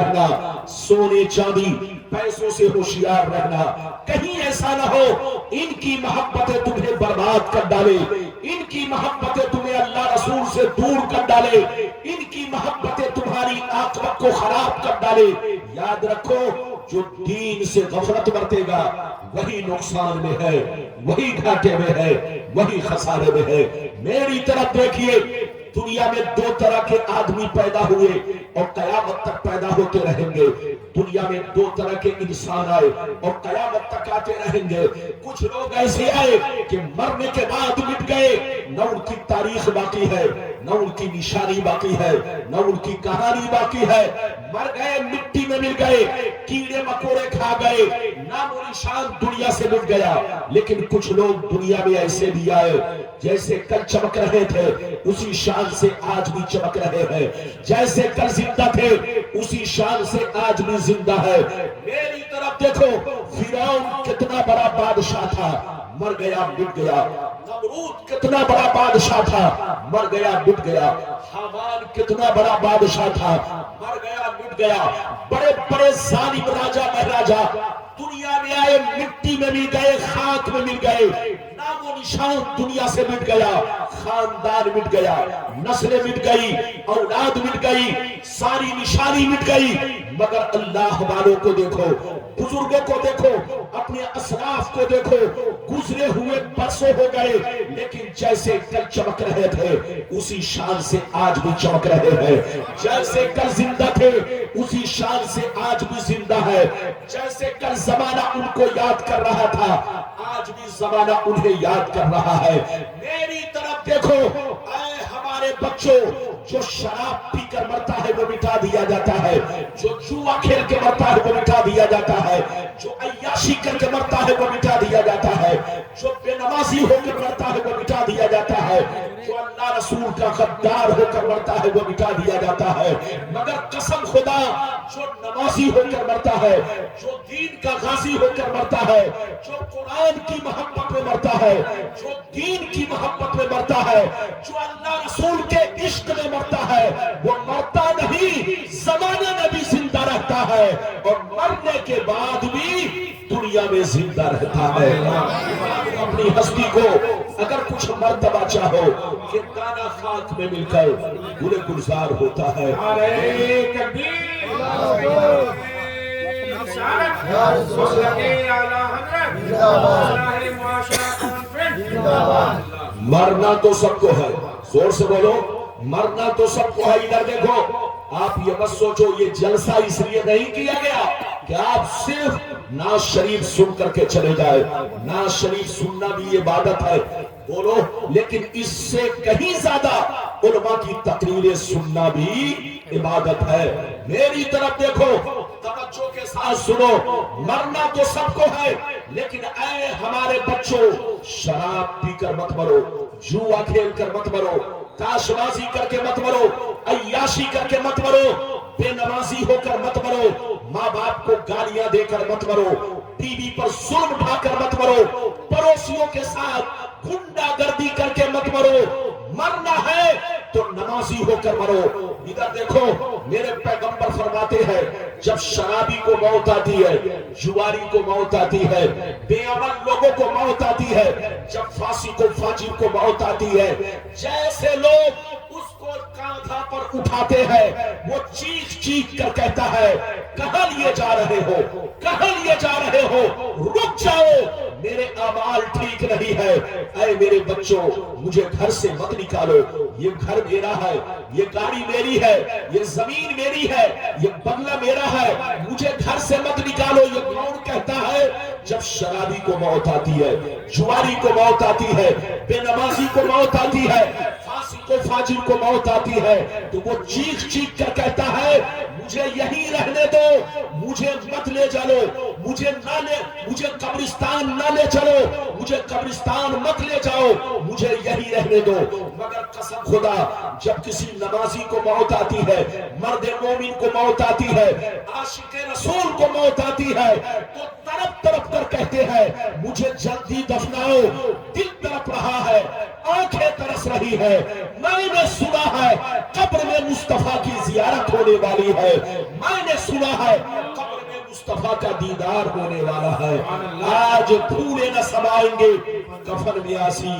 रहना, सोने चांदी पैसों से होशियार रहना। कहीं ऐसा ना हो इनकी मोहब्बतें तुम्हें बर्बाद कर डाले, इनकी मोहब्बतें तुम्हें अल्लाह रसूल से दूर कर डाले, इनकी मोहब्बतें तुम्हारी आखिरत को खराब कर डाले। याद रखो, जो दीन से गफलत बरतेगा वही नुकसान में है, वही घाटे में है, वही खसारे में है। मेरी तरफ देखिए, दुनिया में दो तरह के आदमी पैदा हुए और कयामत तक पैदा होते रहेंगे। दुनिया में दो तरह के इंसान आए और कयामत तक आते रहेंगे। कुछ लोग ऐसे आए कि मरने के बाद मिट गए, न उनकी तारीख बाकी है, न उनकी निशानी बाकी है, न उनकी कहानी बाकी है। मर गए, मिट्टी में मिल गए, कीड़े मकोड़े खा गए, नामो निशान दुनिया से मिट गया। लेकिन कुछ लोग दुनिया में ऐसे भी आए, जैसे कल चमक रहे थे उसी शान से आज भी चमक रहे हैं, जैसे कल जिंदा थे उसी शान से आज भी जिंदा है। मेरी तरफ देखो, फिरौन कितना बड़ा बादशाह था, मर गया मिट गया। नमरूद कितना बड़ा बादशाह था, मर गया मिट गया। हामान कितना बड़ा बादशाह था, मर गया मिट गया। बड़े बड़े जालिम राजा महाराजा दुनिया में आए, मिट्टी में मिल गए, खाक में मिल गए, नामो निशान दुनिया से मिट गया। खानदान मिट गया, नस्लें मिट गई, औलाद मिट गई, सारी निशानी मिट गई। मगर अल्लाह वालों को देखो, बुजुर्गों को देखो, अपने असलाफ को देखो, गुजरे हुए बरसों हो गए, लेकिन जैसे कल चमक रहे थे उसी शान से आज भी चमक रहे हैं। जैसे कल जिंदा थे उसी शान से आज भी जिंदा है। जैसे कल जमाना उनको याद कर रहा था, आज भी जमाना उन्हें याद कर रहा है। मेरी तरफ देखो, ऐ हमारे बच्चों, जो शराब पीकर मरता है वो मिटा दिया जाता है, जो जुआ खेल के मरता है वो मिटा दिया जाता है, जो अय्याशी करके मरता है वो मिटा दिया जाता है, जो बेनमाजी होकर मरता है वो मिटा दिया जाता है, जो अल्लाह रसूल का गद्दार होकर मरता है वो मिटा दिया जाता है। मगर कसम खुदा, जो नमाजी होकर मरता है, जो दीन का गाजी होकर मरता है, जो कुरान की मोहब्बत में मरता है, जो दीन की मोहब्बत में मरता है, जो अल्लाह रसूल के इश्क में मरता है, वो मरता नहीं, जमाने में भी जिंदा रहता है और मरने के बाद भी दुनिया में जिंदा रहता है। अपनी हस्ती को अगर कुछ मर्तबा चाहो कि दाना खाक में मिलकर गुले गुलजार होता है। मरना तो सबको है, जोर से बोलो, मरना तो सबको है। इधर देखो, आप ये मत सोचो ये जलसा इसलिए नहीं किया गया कि आप सिर्फ नाज शरीफ सुन करके चले जाए। नाज शरीफ सुनना भी इबादत है, बोलो, लेकिन इससे कहीं ज्यादा उलमा की तकरीरें सुनना भी इबादत है। मेरी तरफ देखो, तवज्जो के साथ सुनो, मरना तो सबको है, लेकिन ऐ हमारे बच्चों, शराब पीकर मत मरो, जुआ खेल कर मत मरो, ताशबाजी करके मत मरो, अय्याशी करके मत मरो, बेनमाजी होकर मत मरो, माँ बाप को गालियां देकर मत मरो, टीवी पर जुल्म ढाकर मत मरो, पड़ोसियों के साथ गुंडागर्दी करके मत मरो। मरना है तो नमाजी होकर मरो। इधर देखो, मेरे पैगंबर फरमाते हैं, जब शराबी को मौत आती है, जुआरी को मौत आती है, बेअमल लोगों को मौत आती है, जब फांसी को फाजिर को मौत आती है, जैसे लोग उसको कांधा पर उठाते हैं, वो चीख चीख कर कहता है, कहां लिए जा रहे हो, कहां लिए जा रहे हो, रुक जाओ, मेरे अमाल ठीक नहीं है। ऐ मेरे बच्चों, मुझे घर से मत निकालो, ये घर मेरा है, ये गाड़ी मेरी है, ये जमीन मेरी है, ये बंगला मेरा है, मुझे घर से मत निकालो। ये कौन कहता है? जब शराबी को मौत आती है, जुआरी को मौत आती है, बेनमाजी को मौत आती है, फांसी को फाजिर को मौत आती है, तो वो चीख चीख कर कहता है, मुझे यहीं रहने दो, मुझे मत ले चलो, मुझे कब्रिस्तान ना ले चलो, मुझे कब्रिस्तान मत ले जाओ, मुझे यहीं रहने दो। मगर कसम खुदा, जब किसी नमाजी को मौत आती है, मर्द मोमिन को मौत आती है, आशिक रसूल को मौत आती है, तो तड़प तड़प कर कहते हैं मुझे जल्दी दफनाओ, दिल तड़प रहा है, आंखें तरस रही है, मैंने सुना है कब्र में मुस्तफा की जियारत होने वाली है, मैंने सुना है कब्र में मुस्तफा का दीदार होने वाला है। आज फूले न समाएंगे कफन में आसी,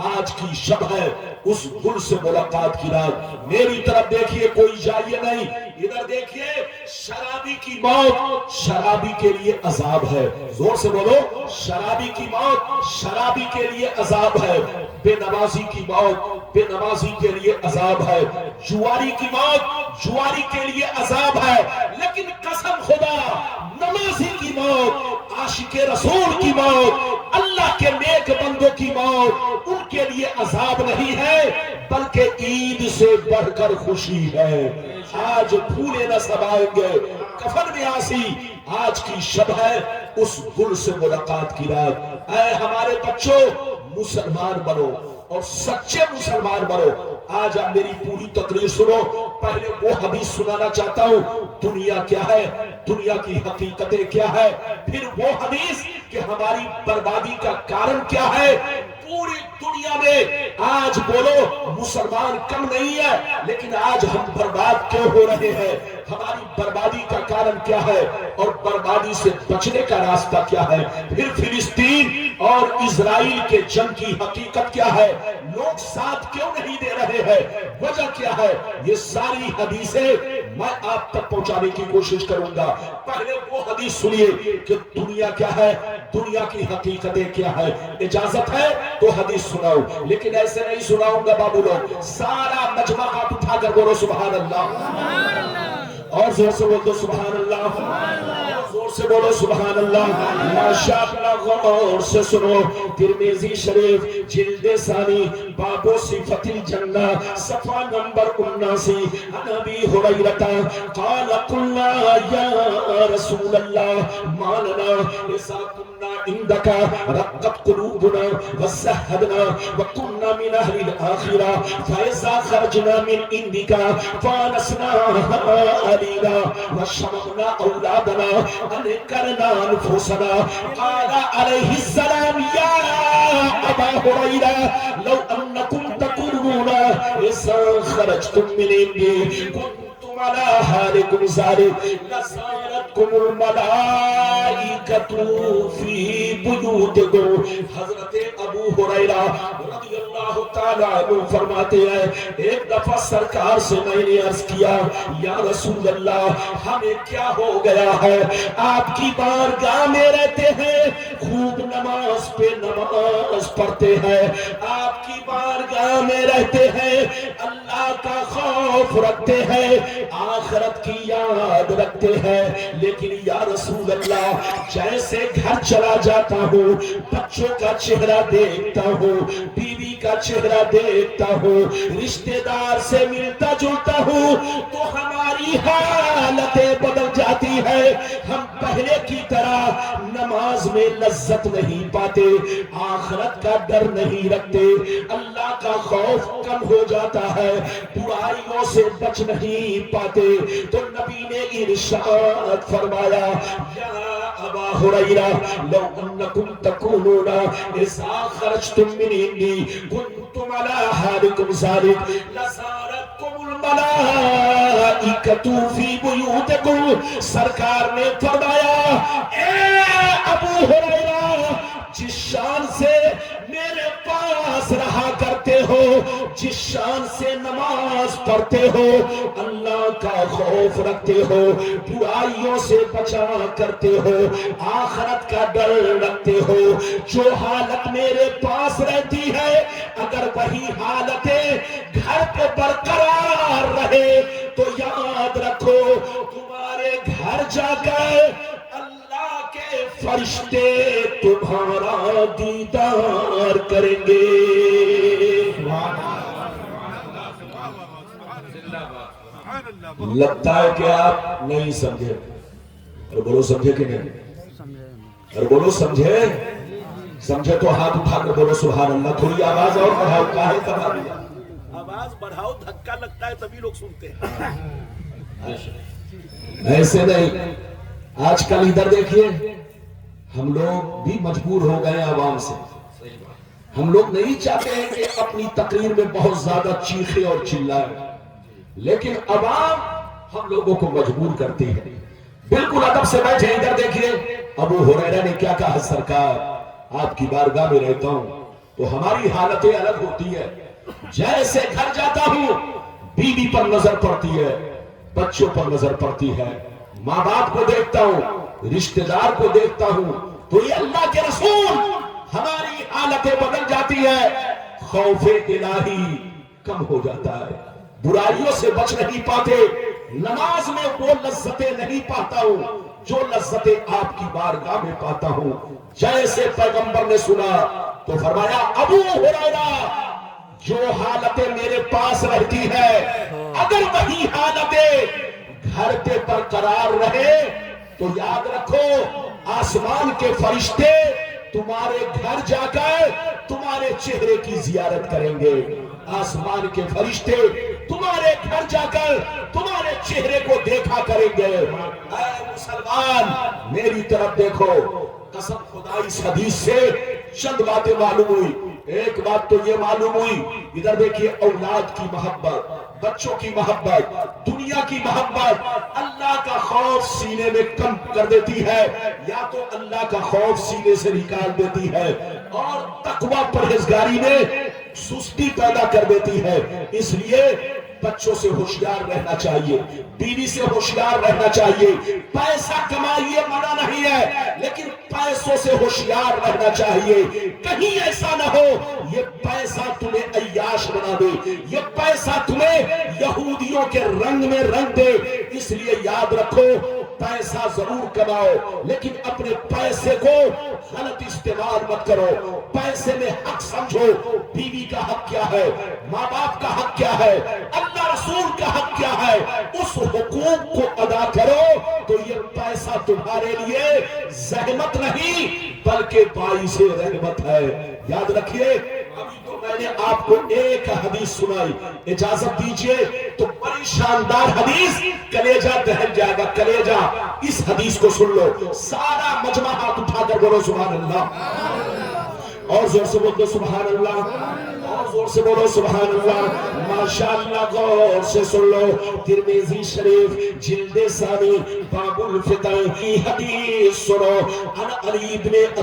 आज की शब है उस गुल से मुलाकात की रात। मेरी तरफ देखिए, कोई जाइए नहीं, इधर देखिए। शराबी की मौत शराबी के लिए अजाब है, जोर से बोलो, शराबी की मौत शराबी के लिए अजाब है, बेनमाजी की मौत बेनमाजी के लिए अजाब है, जुआरी की मौत जुआरी के लिए अजाब है, लेकिन कसम खुदा नमाजी की मौत, आशिके रसूल की मौत, अल्लाह के नेक बंदों की मौत उनके लिए अजाब नहीं है, बल्कि ईद से बढ़कर खुशी है। आज फूले न समाएंगे कफन में आसी, आज की शब है उस गुल से मुलाकात की रात। ऐ हमारे बच्चों, मुसलमान बनो और सच्चे मुसलमान बनो। आज आप मेरी पूरी तकरीर सुनो। पहले वो हदीस सुनाना चाहता हूँ, दुनिया क्या है, दुनिया की हकीकतें क्या है, फिर वो हदीस कि हमारी बर्बादी का कारण क्या है। पूरी दुनिया में आज बोलो मुसलमान कम नहीं है, लेकिन आज हम बर्बाद क्यों हो रहे हैं, हमारी बर्बादी का कारण क्या है और बर्बादी से बचने का रास्ता क्या है। फिर फिलिस्तीन और इजराइल के जंग की हकीकत क्या है, लोग साथ क्यों नहीं दे रहे हैं, वजह क्या है, ये सारी हदीसें मैं आप तक पहुंचाने की कोशिश करूंगा। पहले वो हदीस सुनिए कि दुनिया क्या है, दुनिया की हकीकतें क्या है। इजाजत है तो हदीस सुनाओ, लेकिन ऐसे नहीं सुनाऊंगा बाबू लोग। सारा मजमा हाथ उठाकर बोलो सुभान अल्लाह, और जोर से बोल दो सुभान अल्लाह, जोर से बोलो सुभान अल्लाह। माशाअल्लाह, गौर से सुनो। तिरमिज़ी शरीफ जिल्द सानी बाबो सिफतिल जन्ना सफा नंबर 79, नबी हुरैरा क़ाल कुल्ला या रसूल अल्लाह मालना इज़ा कुन्ना इंदका रक़्क़त कुलूबुना वज़हदना व कुन्ना मिन अहलिल आखिरा फ़इज़ा खरजना मिन इंदिका फ़ानसना अलीना व शममना औलादना अनकरना अनफुसना। क़ाल अलैहिस्सलाम या अबा हुरैरा लौ अन्नकुम तक़ूलूना इज़ा खरजतुम मिन इंदी कुन्तुम अला हालिकुम ज़ालिक लज़ारतकुमुल मलाइकतु फी बुयूतिकुम। हज़रत अबू हुरैरा रज़ियल्लाहु ताला अन्हु फरमाते हैं, एक दफा सरकार से मैंने अर्ज किया, या रसूल अल्लाह, हमें क्या हो गया है, आपकी बारगाह में रहते हैं, खूब नमाज पे नमाज पढ़ते हैं, आपकी बारगाह में रहते हैं, अल्लाह का खौफ रखते हैं, आखिरत की याद रखते हैं, लेकिन या रसूल अल्लाह, जैसे घर चला जाता हूँ, बच्चों का चेहरा देखता हूँ, बीवी का चेहरा देखता हूँ, रिश्तेदार से मिलता जुलता हूँ, तो हमारी हालतें बदल जाती है। हम पहले की तरह नमाज में लज्जत नहीं पाते, आखिरत का डर नहीं रखते, अल्लाह का खौफ कम हो जाता है, बुराइयों से बच नहीं पाते। तो नबी ने इरशाद फरमाया, या अबा हुरैरा लौ अन्नकुम तक़ूलूना इज़ा खरजतुम मिन इंदी कुन्तुम अला हालिकुम ज़ालिक लज़ारतकुमुल मलाइकतु फी बुयूतिकुम। सरकार ने फरमाया, ए अबू हुरैरा, जिस शान से मेरे पास रहा करते हो, जिस शान से नमाज पढ़ते हो, अल्लाह का खौफ रखते हो, बुराइयों से बचा करते हो, आखिरत का डर रखते हो, जो हालत मेरे पास रहती है, अगर वही हालतें घर पे बरकरार रहे तो याद रखो, तुम्हारे घर जाकर फरिश्ते तुम्हारा दीदार करेंगे। लगता है कि आप नहीं समझे, और बोलो समझे कि नहीं, और बोलो समझे, समझे तो हाथ उठाकर बोलो सुभान अल्लाह। थोड़ी आवाज और बढ़ाओ, काहे बढ़ा दिया, आवाज बढ़ाओ, धक्का लगता है तभी लोग सुनते हैं, ऐसे नहीं। आजकल इधर देखिए, ہم لوگ بھی مجبور ہو گئے عوام سے. ہم لوگ نہیں چاہتے ہیں کہ اپنی تقریر میں بہت زیادہ چیخے اور چلائیں، لیکن عوام ہم لوگوں کو مجبور کرتی ہے. بالکل ادب سے بیٹھے. ادھر دیکھیے ابو ہریرہ نے کیا کہا، سرکار آپ کی بارگاہ میں رہتا ہوں تو ہماری حالتیں الگ ہوتی ہے. جیسے گھر جاتا ہوں بیوی پر نظر پڑتی ہے، بچوں پر نظر پڑتی ہے، ماں باپ کو دیکھتا ہوں، رشتہ دار کو دیکھتا ہوں، تو یہ اللہ کے رسول ہماری حالتیں بدل جاتی ہے. خوف الہی کم ہو جاتا ہے، برائیوں سے بچ نہیں پاتے. نماز میں وہ لذتیں نہیں پاتا ہوں جو لذتیں آپ کی بارگاہ میں پاتا ہوں. جیسے پیغمبر نے سنا تو فرمایا ابو ہریرہ جو حالتیں میرے پاس رہتی ہے اگر وہی حالتیں گھر پہ برقرار رہے تو یاد رکھو آسمان کے فرشتے تمہارے گھر جا کر تمہارے چہرے کی زیارت کریں گے. آسمان کے فرشتے تمہارے گھر جا کر تمہارے چہرے کو دیکھا کریں گے. اے مسلمان میری طرف دیکھو. قسم خدا اس حدیث سے چند باتیں معلوم ہوئی. ایک بات تو یہ معلوم ہوئی، ادھر دیکھیے اولاد کی محبت، بچوں کی محبت، دنیا کی محبت اللہ کا خوف سینے میں کم کر دیتی ہے یا تو اللہ کا خوف سینے سے نکال دیتی ہے، اور تقوی پرہیزگاری میں سستی پیدا کر دیتی ہے. اس لیے بچوں سے ہوشیار رہنا چاہیے، بیوی سے ہوشیار رہنا چاہیے. پیسہ کمائیے منع نہیں ہے، لیکن پیسوں سے ہوشیار رہنا چاہیے. کہیں ایسا نہ ہو یہ پیسہ تمہیں عیاش بنا دے، یہ پیسہ تمہیں یہودیوں کے رنگ میں رنگ دے. اس لیے یاد رکھو پیسہ ضرور کماؤ لیکن اپنے پیسے کو غلط استعمال مت کرو. پیسے میں حق سمجھو. بیوی کا حق کیا ہے، ماں باپ کا حق کیا ہے، اللہ رسول کا حق کیا ہے، اس حقوق کو ادا کرو تو یہ پیسہ تمہارے لیے زحمت نہیں بلکہ باعث رحمت ہے. یاد رکھیے ابھی تو میں نے آپ کو ایک حدیث سنائی، اجازت دیجئے تو بڑی شاندار حدیث، کلیجہ دہل جائے گا کلیجہ. اس حدیث کو سن لو. سارا مجمع ہاتھ اٹھا کر بولو سبحان اللہ، اور زور سے بولو سبحان اللہ، اور زور سے بولو سبحان اللہ. ماشاءاللہ غور سے سن لو. ترمذی شریف جلد ثانی باب الفتن کی حدیث سنو. عن علی بن